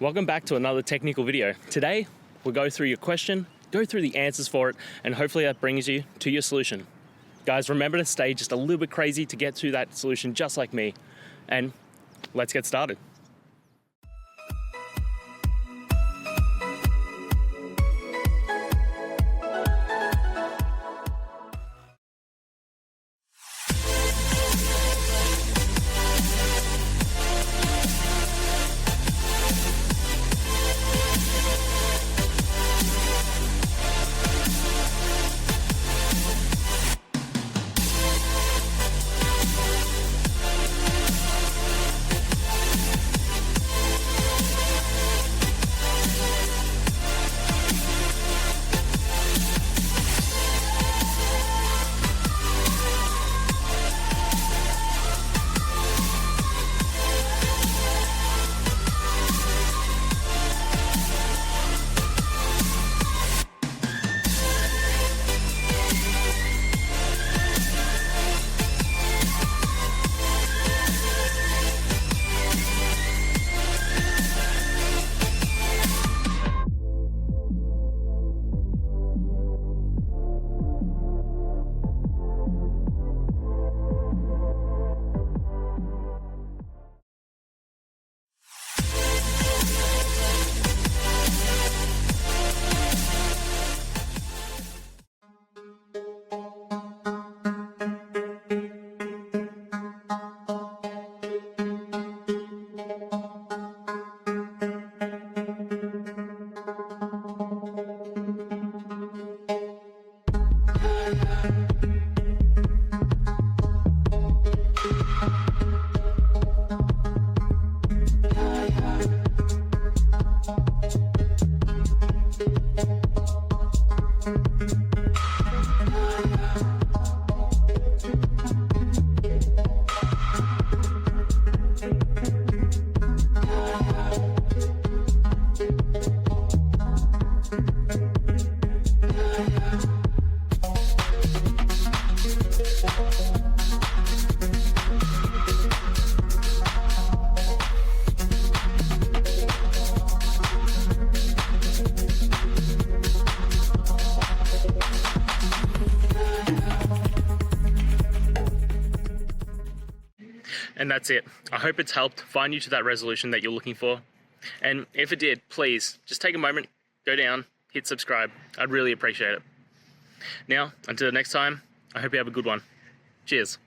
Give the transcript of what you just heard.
Welcome back to another technical video. Today, we'll go through your question, go through the answers for it, and hopefully that brings you to your solution. Guys, remember to stay just a little bit crazy to get to that solution just like me. And let's get started. And that's it. I hope it's helped find you to that resolution that you're looking for. And if it did, please just take a moment, go down, hit subscribe. I'd really appreciate it. Now, until next time, I hope you have a good one. Cheers.